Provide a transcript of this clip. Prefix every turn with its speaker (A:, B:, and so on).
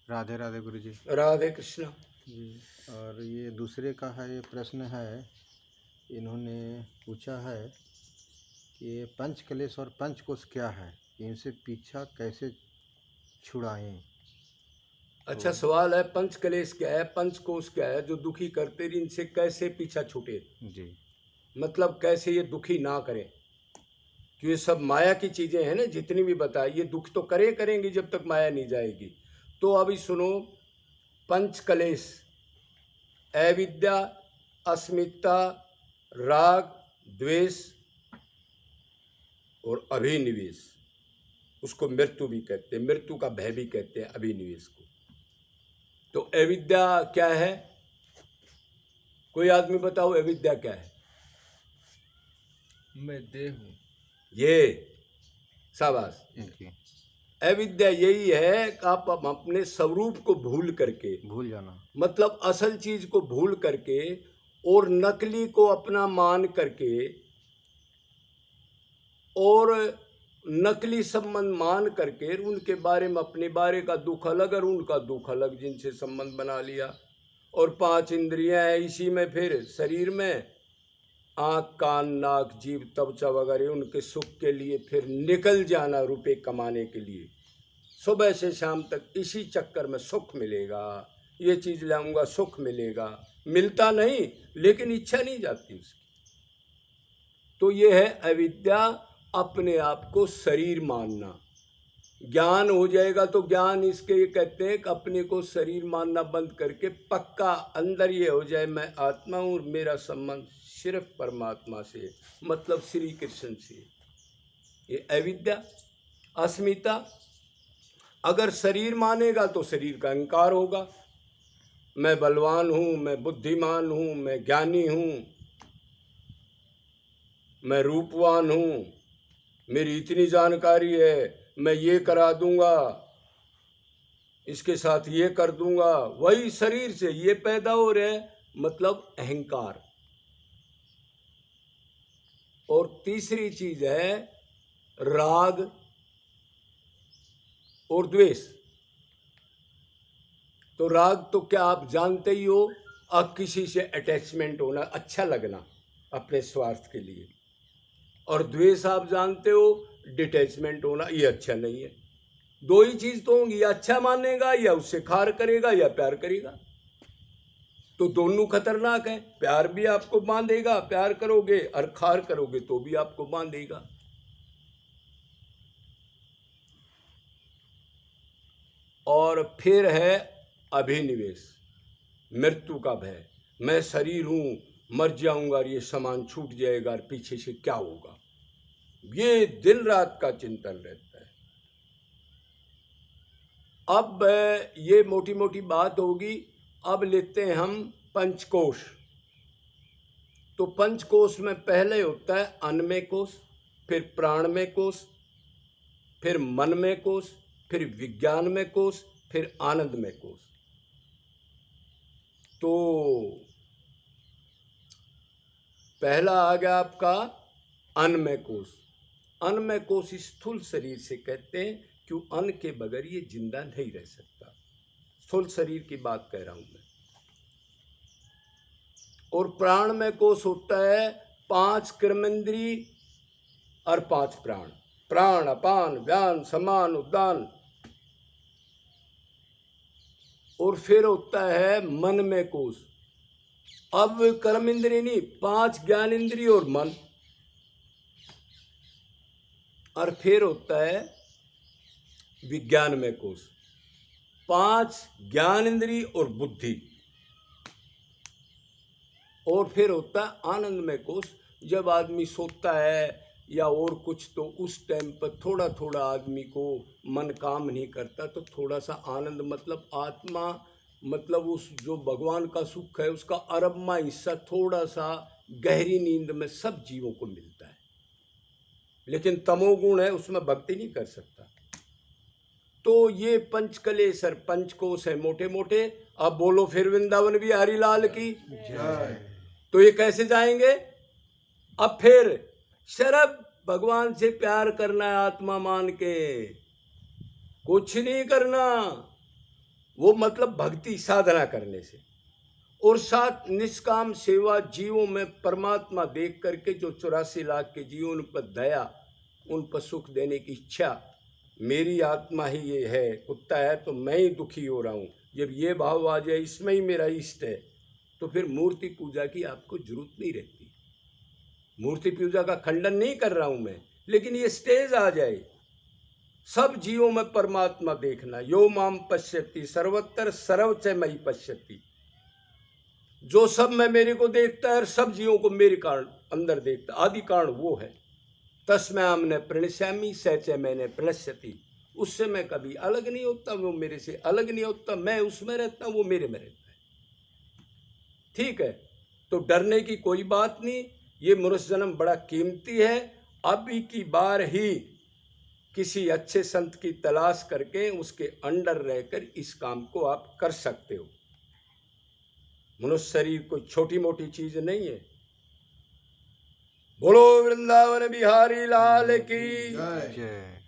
A: राधे राधे गुरु जी।
B: राधे कृष्ण।
A: जी। और ये दूसरे का है, ये प्रश्न है, इन्होंने पूछा है कि ये पंच कलेश और पंचकोश क्या है, इनसे पीछा कैसे छुड़ाएं।
B: अच्छा सवाल है, पंच कलेश क्या है, पंचकोश क्या है जो दुखी करते रहे, इनसे कैसे पीछा छूटे।
A: जी।
B: मतलब कैसे ये दुखी ना करें, कि ये सब माया की चीजें हैं ना, जितनी भी बताए ये दुख तो करेंगी जब तक माया नहीं जाएगी। तो अभी सुनो, पंच कलेश, अविद्या, अस्मिता, राग, द्वेष और अभिनिवेश। उसको मृत्यु भी कहते हैं, मृत्यु का भय भी कहते हैं अभिनिवेश को। तो अविद्या क्या है, कोई आदमी बताओ अविद्या क्या है।
C: मैं देह हूँ।
B: ये शाबाश।
A: जी।
B: अविद्या यही है कि आप अपने स्वरूप को भूल करके,
A: भूल जाना।
B: मतलब असल चीज को भूल करके और नकली को अपना मान करके और नकली संबंध मान करके उनके बारे में अपने बारे का दुख अलग और उनका दुख अलग, जिनसे संबंध बना लिया। और 5 इंद्रियां हैं इसी में, फिर शरीर में आँख, कान, नाक, जीभ, त्वचा वगैरह, उनके सुख के लिए फिर निकल जाना रुपए कमाने के लिए। सुबह से शाम तक इसी चक्कर में सुख मिलेगा, ये चीज़ लाऊंगा सुख मिलेगा, मिलता नहीं लेकिन इच्छा नहीं जाती उसकी। तो ये है अविद्या, अपने आप को शरीर मानना। ज्ञान हो जाएगा तो ज्ञान इसके ये कहते हैं कि अपने को शरीर मानना बंद करके पक्का अंदर ये हो जाए मैं आत्मा हूँ और मेरा संबंध सिर्फ परमात्मा से, मतलब श्री कृष्ण से। ये अविद्या। अस्मिता, अगर शरीर मानेगा तो शरीर का अहंकार होगा, मैं बलवान हूँ, मैं बुद्धिमान हूँ, मैं ज्ञानी हूँ, मैं रूपवान हूँ, मेरी इतनी जानकारी है, मैं ये करा दूंगा, इसके साथ ये कर दूंगा, वही शरीर से ये पैदा हो रहे, मतलब अहंकार। और तीसरी चीज है राग और द्वेष। तो राग तो क्या आप जानते ही हो, अब किसी से अटैचमेंट होना, अच्छा लगना अपने स्वार्थ के लिए। और द्वेष आप जानते हो, डिटैचमेंट होना, ये अच्छा नहीं है। दो ही चीज तो होंगी, या अच्छा मानेगा या उससे खार करेगा या प्यार करेगा। तो दोनों खतरनाक है, प्यार भी आपको बांधेगा, प्यार करोगे, और खार करोगे तो भी आपको बांधेगा। और फिर है अभिनिवेश, मृत्यु का भय, मैं शरीर हूं, मर जाऊंगा और ये सामान छूट जाएगा और पीछे से क्या होगा, ये दिन रात का चिंतन रहता है। अब ये मोटी मोटी बात होगी। अब लेते हैं हम पंचकोश। तो पंचकोश में पहले होता है अन्नमय कोश, फिर प्राणमय कोश, फिर मनमय कोश, फिर विज्ञानमय कोश, फिर आनंदमय कोश। तो पहला आ गया आपका अन्नमय कोश। अन्नमय कोश स्थूल शरीर से कहते हैं, क्यों अन्न के बगैर ये जिंदा नहीं रह सकता। स्थूल शरीर की बात कह रहा हूं मैं। और प्राणमय कोश होता है 5 कर्मेंद्री और 5 प्राण, प्राण, अपान, व्यान, समान, उद्दान। और फिर होता है मन में कोश। अब कर्म इंद्रिय नहीं, 5 ज्ञान इंद्रिय और मन। और फिर होता है विज्ञान में कोश, 5 ज्ञान इंद्रिय और बुद्धि। और फिर होता है आनंद में कोश। जब आदमी सोता है या और कुछ, तो उस टाइम पर थोड़ा थोड़ा आदमी को मन काम नहीं करता, तो थोड़ा सा आनंद, मतलब आत्मा, मतलब उस जो भगवान का सुख है उसका अरबमा हिस्सा थोड़ा सा गहरी नींद में सब जीवों को मिलता है। लेकिन तमोगुण है, उसमें भक्ति नहीं कर सकता। तो ये पंचकलेश और पंचकोश है मोटे मोटे। अब बोलो फिर वृंदावन भी हरिलाल की
A: जय।
B: तो ये कैसे जाएंगे। अब फिर सिर्फ भगवान से प्यार करना है, आत्मा मान के, कुछ नहीं करना। वो मतलब भक्ति साधना करने से, और साथ निष्काम सेवा, जीवों में परमात्मा देख करके जो 84 लाख के जीवन पर दया, उन पर सुख देने की इच्छा। मेरी आत्मा ही ये है, कुत्ता है तो मैं ही दुखी हो रहा हूँ, जब ये भाव आ जाए इसमें ही मेरा इष्ट है, तो फिर मूर्ति पूजा की आपको जरूरत नहीं रहती। मूर्ति पूजा का खंडन नहीं कर रहा हूँ मैं, लेकिन ये स्टेज आ जाए, सब जीवों में परमात्मा देखना। यो माम पश्यति सर्वत्र सर्वच मयि पश्यति, जो सब में मेरे को देखता है और सब जीवों को मेरे कारण अंदर देखता, आदि कारण वो है। तस्मै ने प्रणश्यामी सच मैंने प्रणश्यति, उससे मैं कभी अलग नहीं होता, वो मेरे से अलग नहीं होता, मैं उसमें रहता हूँ, वो मेरे में रहता है। ठीक है, तो डरने की कोई बात नहीं। ये मनुष्य जन्म बड़ा कीमती है। अभी की बार ही किसी अच्छे संत की तलाश करके उसके अंडर रहकर इस काम को आप कर सकते हो। मनुष्य शरीर कोई छोटी मोटी चीज नहीं है। बोलो वृंदावन बिहारी लाल की
A: जय।